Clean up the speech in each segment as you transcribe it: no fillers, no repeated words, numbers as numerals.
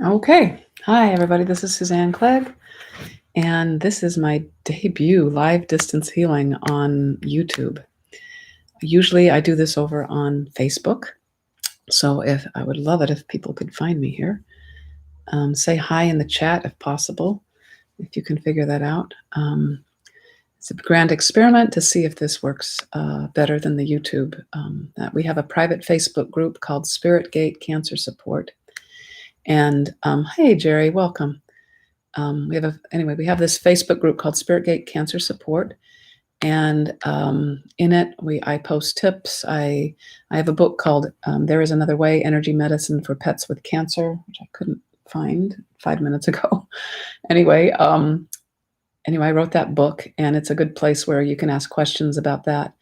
Okay. Hi, everybody. This is Suzanne Clegg, and this is my debut live distance healing on YouTube. Usually I do this over on Facebook, so if I would love it if people could find me here. Say hi in the chat if possible, if you can figure that out. It's a grand experiment to see if this works better than the YouTube. We have a private Facebook group called Spiritgate Cancer Support. And hey, Jerry, welcome. We have this Facebook group called Spiritgate Cancer Support, and in it I post tips. I have a book called There Is Another Way: Energy Medicine for Pets with Cancer, which I couldn't find 5 minutes ago. Anyway, I wrote that book, and it's a good place where you can ask questions about that.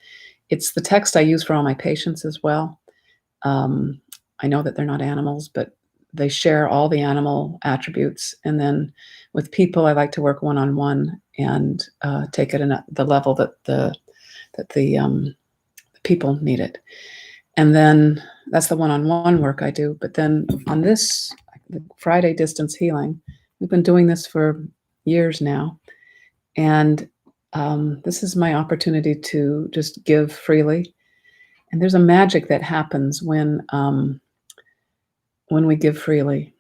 It's the text I use for all my patients as well. I know that they're not animals, but they share all the animal attributes. And then with people, I like to work one-on-one and take it at the level that the people need it. And then that's the one-on-one work I do. But then on this the Friday distance healing, we've been doing this for years now. And this is my opportunity to just give freely. And there's a magic that happens when we give freely.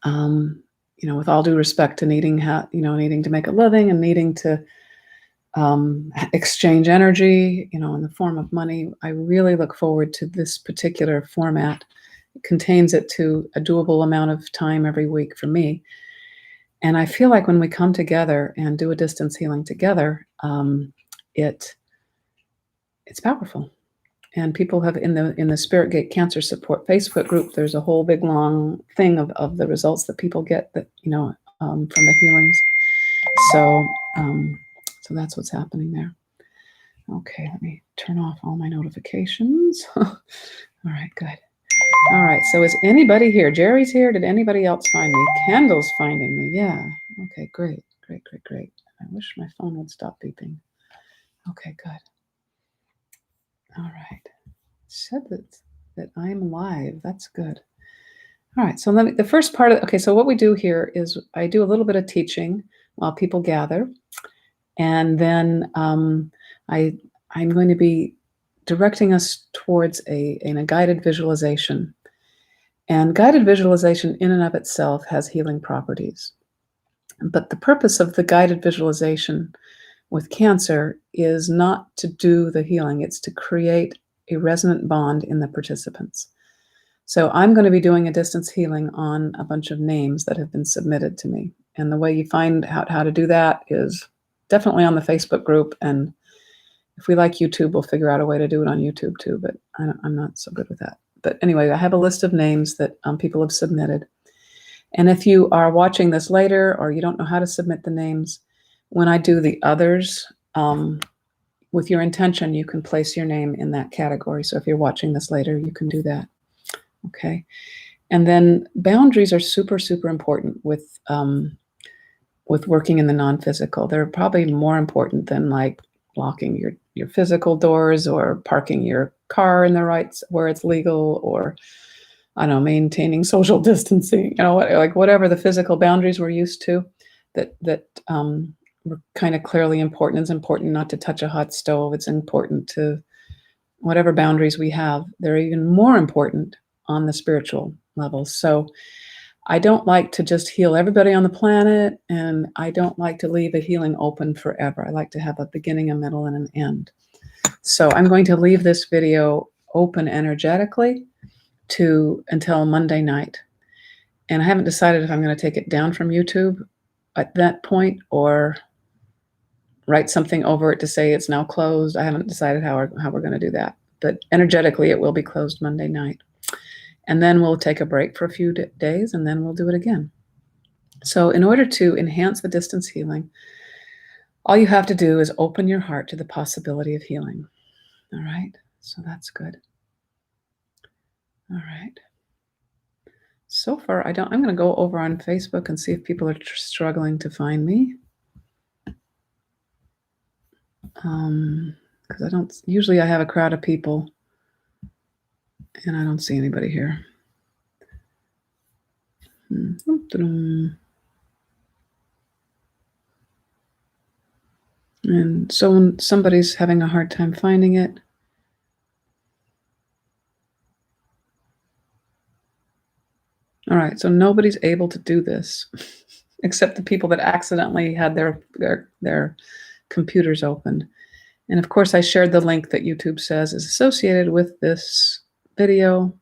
With all due respect to needing to make a living and needing to exchange energy, in the form of money, I really look forward to this particular format. It contains it to a doable amount of time every week for me. And I feel like when we come together and do a distance healing together, it's powerful. And people have in the Spiritgate Cancer Support Facebook group, there's a whole big long thing of the results that people get that from the healings. So that's what's happening there. Okay, let me turn off all my notifications. All right, good. All right, so is anybody here? Jerry's here. Did anybody else find me? Kendall's finding me. Yeah. Okay, great. I wish my phone would stop beeping. Okay, good. All right. It said that I'm live. That's good. All right. So the first part so what we do here is I do a little bit of teaching while people gather. And then I'm going to be directing us towards a guided visualization. And guided visualization in and of itself has healing properties. But the purpose of the guided visualization with cancer is not to do the healing. It's to create a resonant bond in the participants. So I'm going to be doing a distance healing on a bunch of names that have been submitted to me. And the way you find out how to do that is definitely on the Facebook group. And if we like YouTube, we'll figure out a way to do it on YouTube too, but I'm not so good with that. But anyway, I have a list of names that people have submitted. And if you are watching this later or you don't know how to submit the names, when I do the others, with your intention, you can place your name in that category. So if you're watching this later, you can do that. Okay. And then boundaries are super, super important with working in the non-physical. They're probably more important than like locking your physical doors or parking your car in the right where it's legal, or I don't know, maintaining social distancing, whatever the physical boundaries we're used to that were kind of clearly important. It's important not to touch a hot stove. It's important to whatever boundaries we have. They're even more important on the spiritual level. So I don't like to just heal everybody on the planet, and I don't like to leave a healing open forever. I like to have a beginning, a middle, and an end. So I'm going to leave this video open energetically until Monday night. And I haven't decided if I'm going to take it down from YouTube at that point or write something over it to say it's now closed. I haven't decided how we're going to do that. But energetically, it will be closed Monday night. And then we'll take a break for a few days, and then we'll do it again. So in order to enhance the distance healing, all you have to do is open your heart to the possibility of healing. All right? So that's good. All right. So far, I'm going to go over on Facebook and see if people are struggling to find me. Because usually I have a crowd of people, and I don't see anybody here. And so when somebody's having a hard time finding it, all right, so nobody's able to do this except the people that accidentally had their computers open. And of course, I shared the link that YouTube says is associated with this video.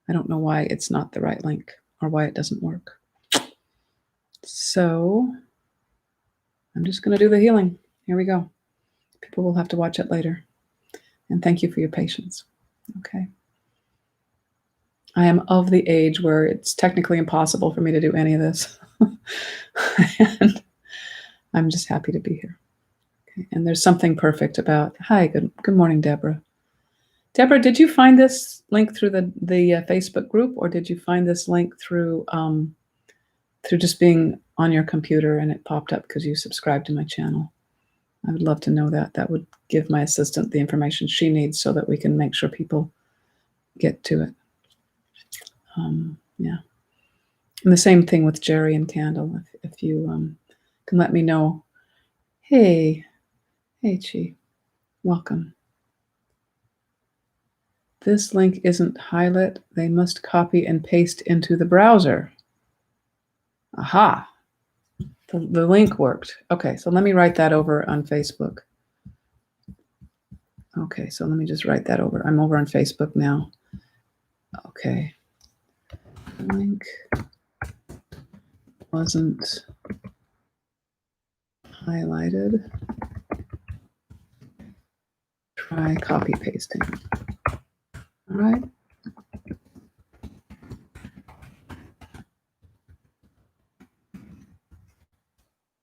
I don't know why it's not the right link or why it doesn't work. So I'm just going to do the healing. Here we go. People will have to watch it later. And thank you for your patience. Okay. I am of the age where it's technically impossible for me to do any of this. And I'm just happy to be here. Okay. And there's something perfect about, hi, good morning, Deborah. Deborah, did you find this link through the Facebook group, or did you find this link through just being on your computer and it popped up because you subscribed to my channel? I would love to know that. That would give my assistant the information she needs so that we can make sure people get to it. Yeah. And the same thing with Jerry and Candle. If you can let me know. Hey, Chi, welcome. This link isn't highlighted. They must copy and paste into the browser. Aha. The link worked. Okay, so let me write that over on Facebook. Okay, so let me just write that over. I'm over on Facebook now. Okay. The link wasn't highlighted. Try copy pasting. All right.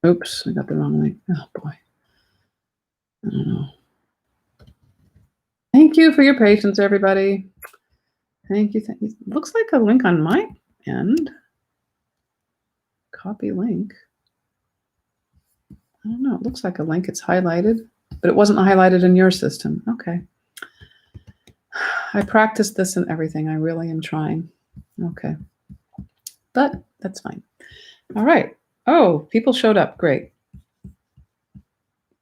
Oops, I got the wrong link. Oh boy. I don't know. Thank you for your patience, everybody. Thank you. Looks like a link on my end. Copy link. I don't know. It looks like a link. It's highlighted, but it wasn't highlighted in your system. Okay. I practiced this and everything. I really am trying. Okay. But that's fine. All right. Oh, people showed up. Great.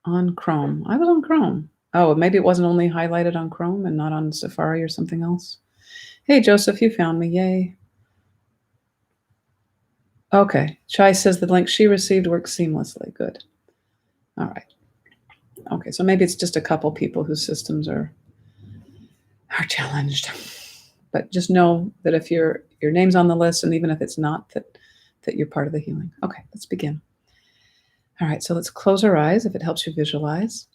On Chrome. I was on Chrome. Oh, maybe it wasn't only highlighted on Chrome and not on Safari or something else. Hey, Joseph, you found me. Yay. Okay. Chai says the link she received works seamlessly. Good. All right. Okay, so maybe it's just a couple people whose systems are challenged. But just know that if your name's on the list, and even if it's not, that you're part of the healing. Okay, let's begin. All right, so let's close our eyes if it helps you visualize.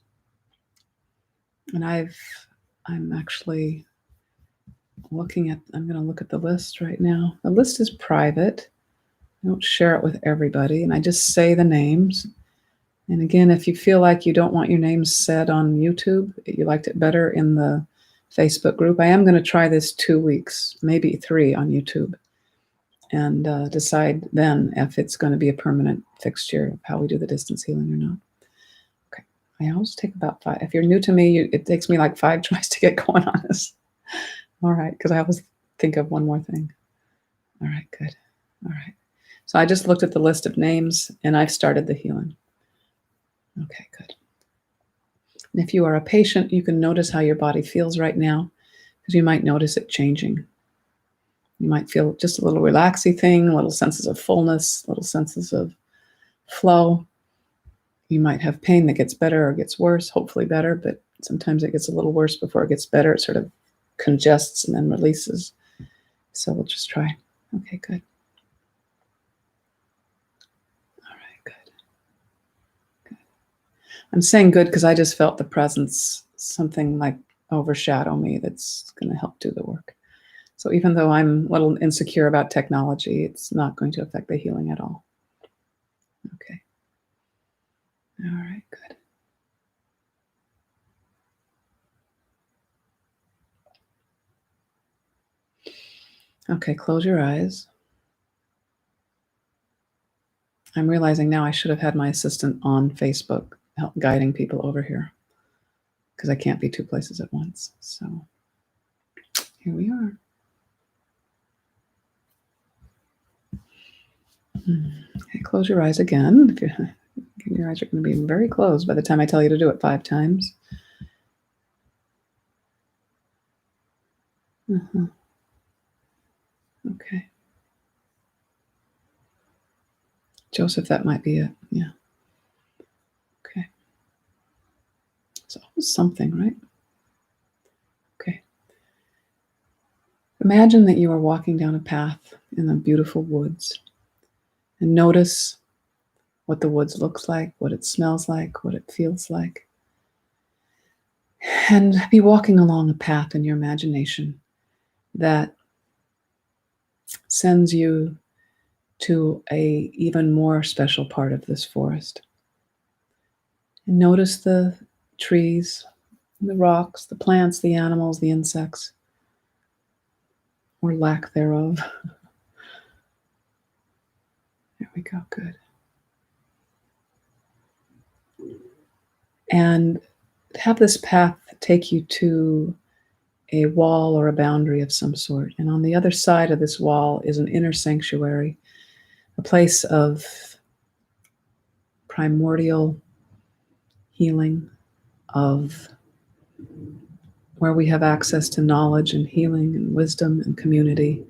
And I'm actually looking at, I'm going to look at the list right now. The list is private. I don't share it with everybody, and I just say the names. And again, if you feel like you don't want your name said on YouTube, you liked it better in the Facebook group, I am going to try this 2 weeks, maybe 3 on YouTube, and decide then if it's going to be a permanent fixture of how we do the distance healing or not. Okay. I always take about 5. If you're new to me, it takes me like 5 tries to get going on this. All right, because I always think of one more thing. All right, good. All right. So I just looked at the list of names, and I've started the healing. Okay, good. And if you are a patient, you can notice how your body feels right now, because you might notice it changing. You might feel just a little relaxy thing, little senses of fullness, little senses of flow. You might have pain that gets better or gets worse, hopefully better, but sometimes it gets a little worse before it gets better. It sort of congests and then releases. So we'll just try. Okay, good. All right, good. Good. I'm saying good because I just felt the presence, something like overshadow me that's going to help do the work. So even though I'm a little insecure about technology, it's not going to affect the healing at all. Okay. All right, good. Okay, close your eyes. I'm realizing now I should have had my assistant on Facebook guiding people over here, because I can't be 2 places at once. So here we are. Okay, close your eyes again. Your eyes are going to be very closed by the time I tell you to do it 5 times. Okay. Joseph, that might be it. Yeah. Okay. It's always something, right? Okay. Imagine that you are walking down a path in the beautiful woods, and notice what the woods looks like, what it smells like, what it feels like. And be walking along a path in your imagination that sends you to a even more special part of this forest. And notice the trees, the rocks, the plants, the animals, the insects, or lack thereof. There we go, good. And have this path take you to a wall or a boundary of some sort. And on the other side of this wall is an inner sanctuary, a place of primordial healing, of where we have access to knowledge and healing and wisdom and community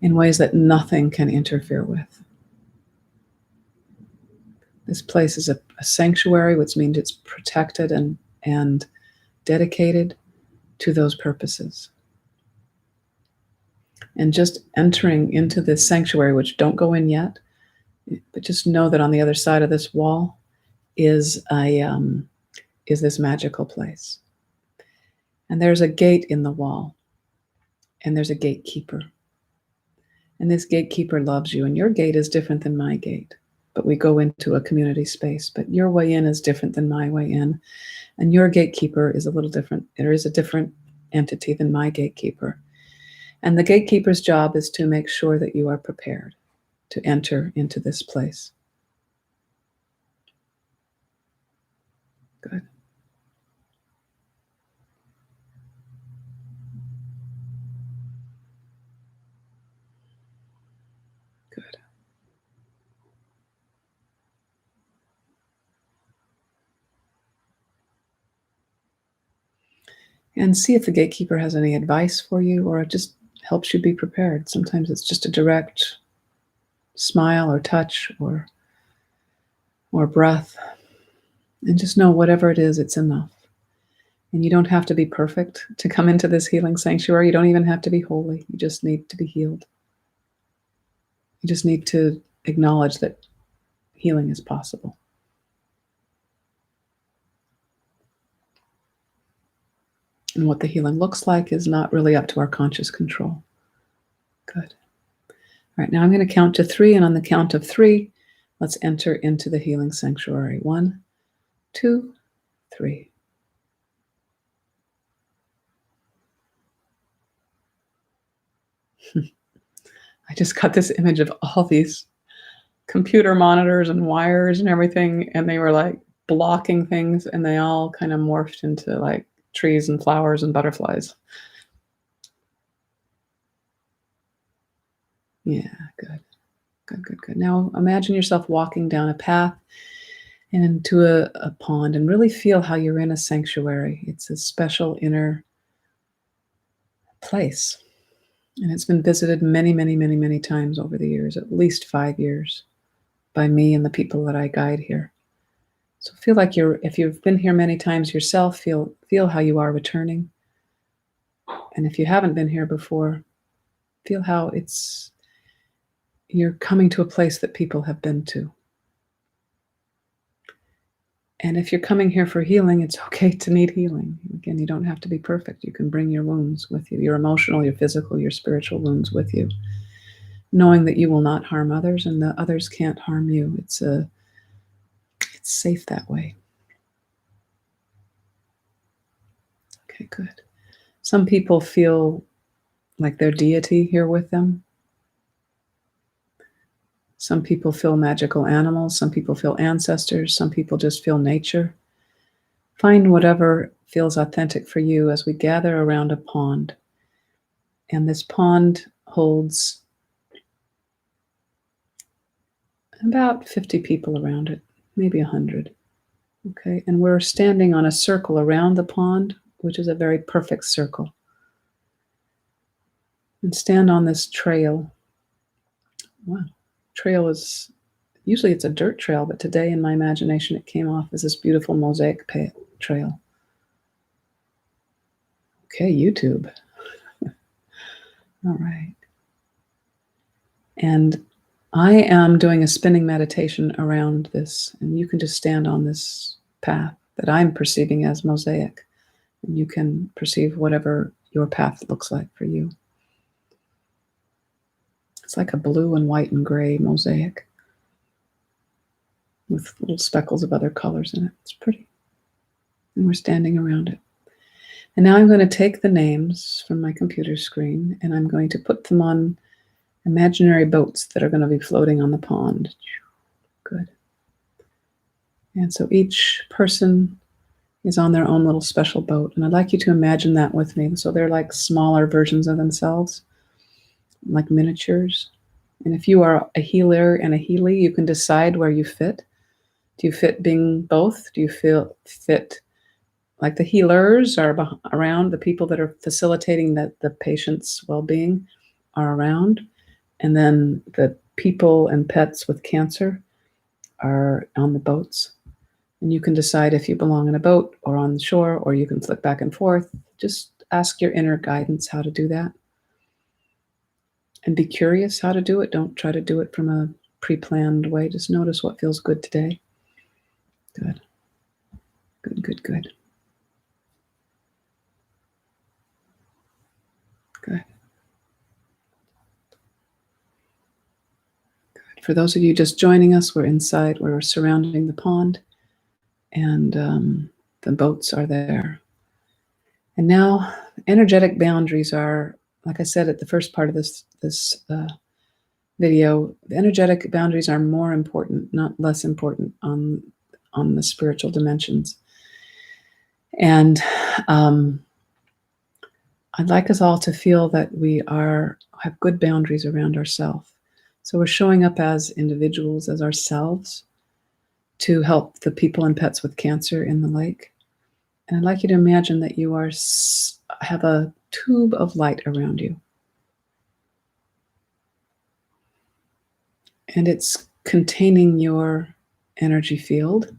in ways that nothing can interfere with. This place is a sanctuary, which means it's protected and dedicated to those purposes. And just entering into this sanctuary, which don't go in yet, but just know that on the other side of this wall is this magical place. And there's a gate in the wall, and there's a gatekeeper. And this gatekeeper loves you, and your gate is different than my gate. But we go into a community space, but your way in is different than my way in. And your gatekeeper is a little different. There is a different entity than my gatekeeper. And the gatekeeper's job is to make sure that you are prepared to enter into this place. Good. Good. And see if the gatekeeper has any advice for you, or it just helps you be prepared. Sometimes it's just a direct smile or touch or breath. And just know whatever it is, it's enough. And you don't have to be perfect to come into this healing sanctuary. You don't even have to be holy. You just need to be healed. You just need to acknowledge that healing is possible. And what the healing looks like is not really up to our conscious control. Good. All right, now I'm going to count to 3, and on the count of 3, let's enter into the healing sanctuary. 1, 2, 3. I just got this image of all these computer monitors and wires and everything, and they were like blocking things, and they all kind of morphed into like trees and flowers and butterflies. Yeah, good. Good, good, good. Now imagine yourself walking down a path and into a pond, and really feel how you're in a sanctuary. It's a special inner place. And it's been visited many, many, many, many times over the years, at least 5 years, by me and the people that I guide here. So feel like if you've been here many times yourself, feel how you are returning. And if you haven't been here before, feel how you're coming to a place that people have been to. And if you're coming here for healing, it's okay to need healing. Again, you don't have to be perfect. You can bring your wounds with you, your emotional, your physical, your spiritual wounds with you, knowing that you will not harm others and that others can't harm you. It's safe that way. Okay, good. Some people feel like their deity here with them. Some people feel magical animals. Some people feel ancestors. Some people just feel nature. Find whatever feels authentic for you as we gather around a pond. And this pond holds about 50 people around it, maybe 100. Okay, and we're standing on a circle around the pond, which is a very perfect circle. And stand on this trail. Wow, trail is, usually it's a dirt trail, but today in my imagination it came off as this beautiful mosaic trail. Okay, YouTube. All right. And I am doing a spinning meditation around this, and you can just stand on this path that I'm perceiving as mosaic, and you can perceive whatever your path looks like for you. It's like a blue and white and gray mosaic with little speckles of other colors in it. It's pretty. And we're standing around it. And now I'm going to take the names from my computer screen, and I'm going to put them on imaginary boats that are going to be floating on the pond. Good. And so each person is on their own little special boat. And I'd like you to imagine that with me. So they're like smaller versions of themselves, like miniatures. And if you are a healer and a healee, you can decide where you fit. Do you fit being both? Do you fit like the healers are around, the people that are facilitating the patient's well-being are around, and then the people and pets with cancer are on the boats? And you can decide if you belong in a boat or on the shore, or you can flip back and forth. Just ask your inner guidance how to do that. And be curious how to do it. Don't try to do it from a pre-planned way. Just notice what feels good today. Good. Good, good, good. Good. Good. For those of you just joining us, we're inside. We're surrounding the pond, and the boats are there. And now, energetic boundaries are, like I said at the first part of this video, the energetic boundaries are more important, not less important on the spiritual dimensions. And I'd like us all to feel that we have good boundaries around ourselves. So we're showing up as individuals, as ourselves, to help the people and pets with cancer in the lake. And I'd like you to imagine that you have a tube of light around you. And it's containing your energy field.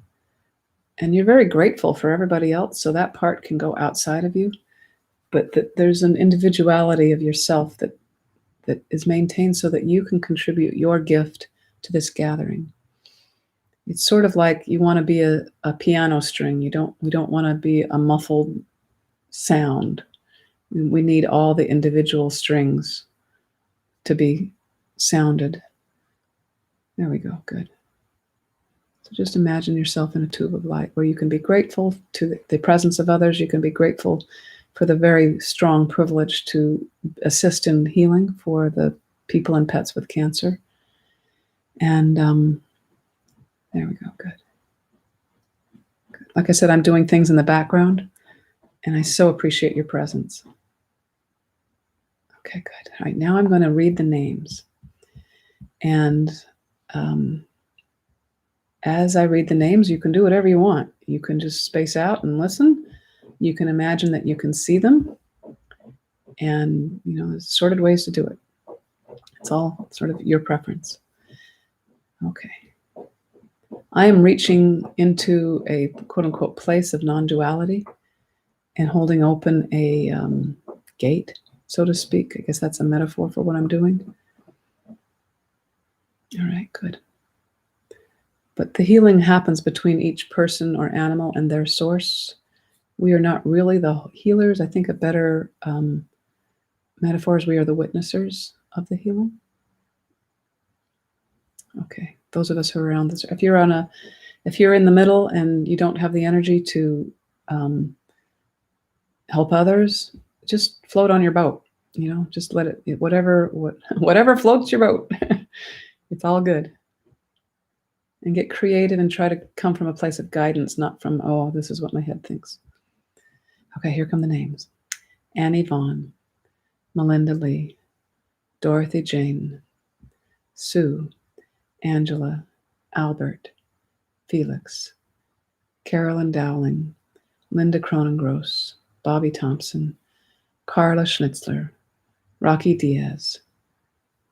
And you're very grateful for everybody else, so that part can go outside of you. But that there's an individuality of yourself that is maintained so that you can contribute your gift to this gathering. It's sort of like you want to be a piano string. We don't want to be a muffled sound. We need all the individual strings to be sounded. There we go. Good. So just imagine yourself in a tube of light where you can be grateful to the presence of others. You can be grateful for the very strong privilege to assist in healing for the people and pets with cancer. And there we go. Good. Good. Like I said, I'm doing things in the background, and I so appreciate your presence. Okay, good. All right, now I'm going to read the names. And as I read the names, you can do whatever you want. You can just space out and listen. You can imagine that you can see them. And, there's assorted ways to do it. It's all sort of your preference. Okay. I am reaching into a quote-unquote place of non-duality and holding open a gate, so to speak. I guess that's a metaphor for what I'm doing. All right, good. But the healing happens between each person or animal and their source. We are not really the healers. I think a better metaphor is we are the witnessers of the healing. Okay, those of us who are around this, if you're in the middle and you don't have the energy to help others, just float on your boat. Just let it, whatever floats your boat. It's all good. And get creative and try to come from a place of guidance, not from, oh, this is what my head thinks. Okay, here come the names. Annie Vaughn, Melinda Lee, Dorothy Jane, Sue, Angela, Albert, Felix, Carolyn Dowling, Linda Cronengross, Bobby Thompson, Carla Schnitzler, Rocky Diaz,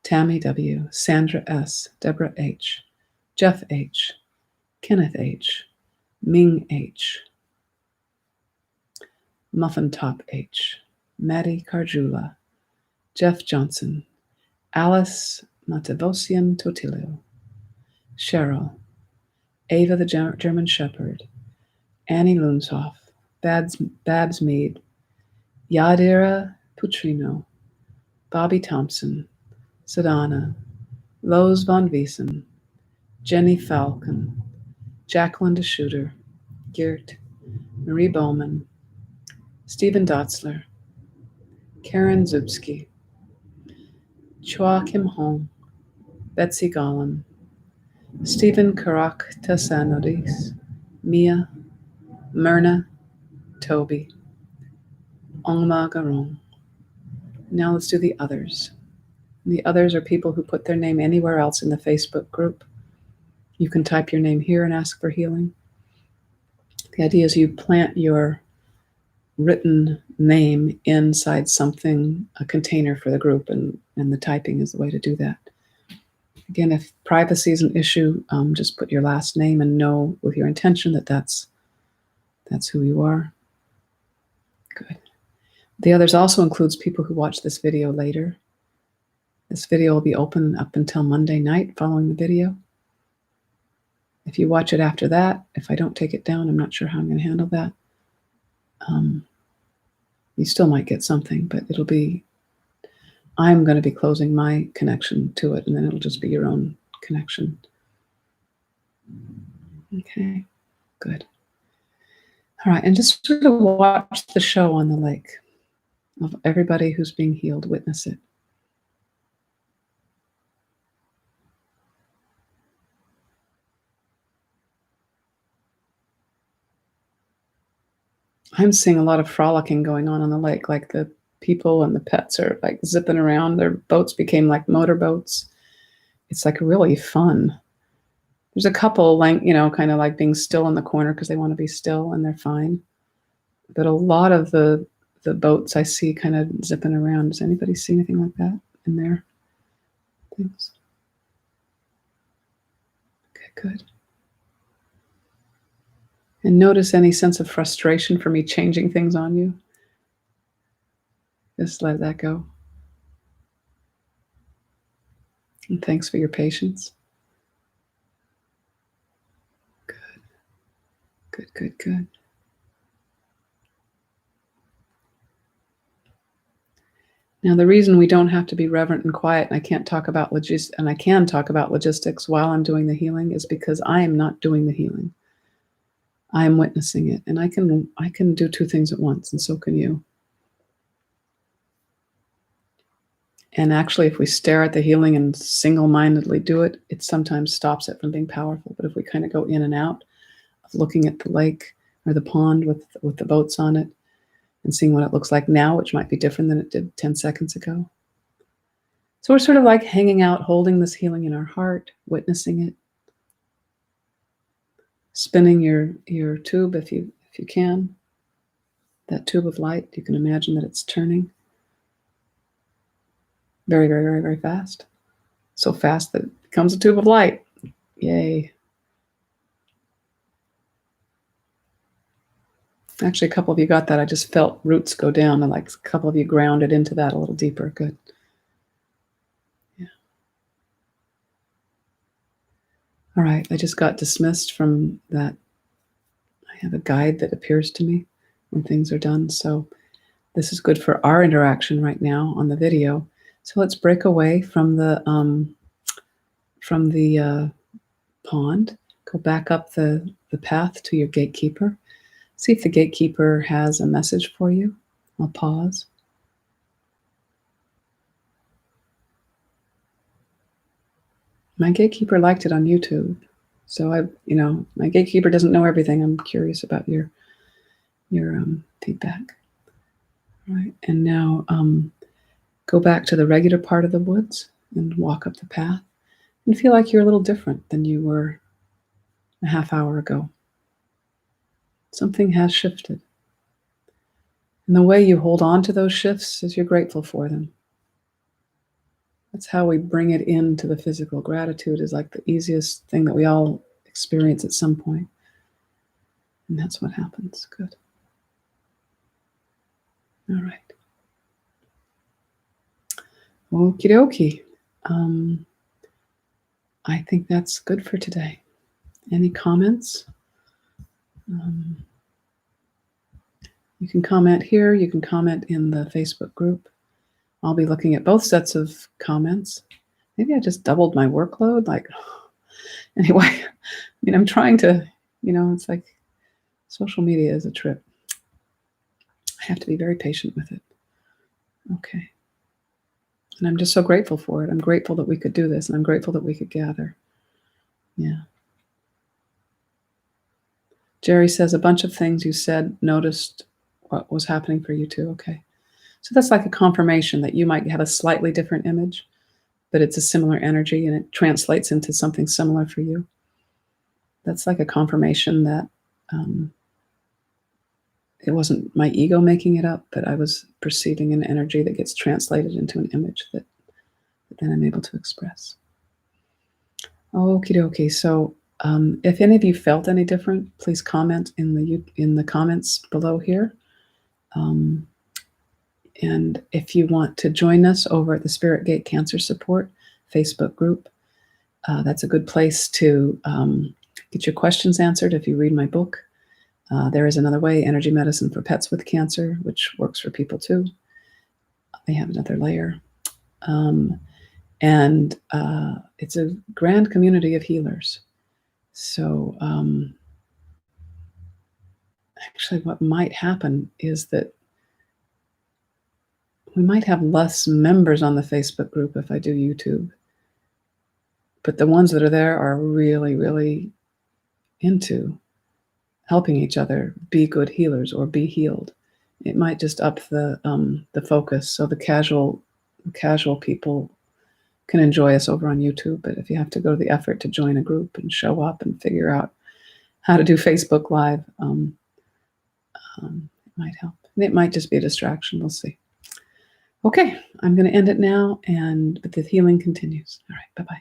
Tammy W., Sandra S., Deborah H., Jeff H., Kenneth H., Ming H., Muffin Top H., Maddie Carjula, Jeff Johnson, Alice Matavosian Totilio, Cheryl, Ava the German Shepherd, Annie Lunshoff, Babs Mead, Yadira Putrino, Bobby Thompson, Sadana, Lowe's Von Wiesen, Jenny Falcon, Jacqueline DeShooter, Geert, Marie Bowman, Stephen Dotzler, Karen Zubsky, Chua Kim Hong, Betsy Gollum, Stephen Karak Tassanodis, Mia, Myrna, Toby, Ongma Garong. Now let's do the others. The others are people who put their name anywhere else in the Facebook group. You can type your name here and ask for healing. The idea is you plant your written name inside something, a container for the group, and the typing is the way to do that. Again, if privacy is an issue, just put your last name and know with your intention that that's who you are. Good. The others also includes people who watch this video later. This video will be open up until Monday night following the video. If you watch it after that, if I don't take it down, I'm not sure how I'm going to handle that. You still might get something, but I'm going to be closing my connection to it, and then it'll just be your own connection. Okay, good. All right, and just sort of watch the show on the lake of everybody who's being healed. Witness it. I'm seeing a lot of frolicking going on the lake, like the people and the pets are like zipping around. Their boats became like motorboats. It's like really fun. There's a couple like, kind of like being still in the corner because they want to be still and they're fine. But a lot of the boats I see kind of zipping around. Does anybody see anything like that in their things? Okay, good. And notice any sense of frustration for me changing things on you. Just let that go. And thanks for your patience. Good. Good, good, good. Now, the reason we don't have to be reverent and quiet, and I can talk about logistics while I'm doing the healing, is because I am not doing the healing. I am witnessing it, and I can do two things at once, and so can you. And actually, if we stare at the healing and single-mindedly do it, it sometimes stops it from being powerful. But if we kind of go in and out of looking at the lake or the pond with the boats on it and seeing what it looks like now, which might be different than it did 10 seconds ago. So we're sort of like hanging out, holding this healing in our heart, witnessing it, spinning your tube if you can. That tube of light, you can imagine that it's turning very, very, very, very fast. So fast that it becomes a tube of light. Yay. Actually, a couple of you got that. I just felt roots go down, and like a couple of you grounded into that a little deeper. Good. Yeah. All right. I just got dismissed from that. I have a guide that appears to me when things are done. So this is good for our interaction right now on the video. So let's break away from the pond. Go back up the path to your gatekeeper. See if the gatekeeper has a message for you. I'll pause. My gatekeeper liked it on YouTube. So my gatekeeper doesn't know everything. I'm curious about your feedback. All right. And now go back to the regular part of the woods and walk up the path and feel like you're a little different than you were a half hour ago. Something has shifted. And the way you hold on to those shifts is you're grateful for them. That's how we bring it into the physical. Gratitude is like the easiest thing that we all experience at some point. And that's what happens. Good. All right. Okie dokie. I think that's good for today. Any comments? You can comment here. You can comment in the Facebook group. I'll be looking at both sets of comments. Maybe I just doubled my workload. Anyway, I mean, I'm trying to, it's like social media is a trip. I have to be very patient with it. Okay. And I'm just so grateful for it. I'm grateful that we could do this, and I'm grateful that we could gather. Yeah. Jerry says a bunch of things you said, noticed what was happening for you too. Okay. So that's like a confirmation that you might have a slightly different image, but it's a similar energy and it translates into something similar for you. That's like a confirmation that it wasn't my ego making it up, but I was perceiving an energy that gets translated into an image that then I'm able to express. Okie dokie. So if any of you felt any different, please comment in the comments below here. And if you want to join us over at the Spiritgate Cancer Support Facebook group, that's a good place to get your questions answered if you read my book. There is Another Way, Energy Medicine for Pets with Cancer, which works for people too. They have another layer. And it's a grand community of healers. So actually what might happen is that we might have less members on the Facebook group if I do YouTube. But the ones that are there are really, really into helping each other be good healers or be healed. It might just up the focus, so the casual people can enjoy us over on YouTube. But if you have to go to the effort to join a group and show up and figure out how to do Facebook Live, it might help. And it might just be a distraction. We'll see. Okay, I'm going to end it now, but the healing continues. All right, bye-bye.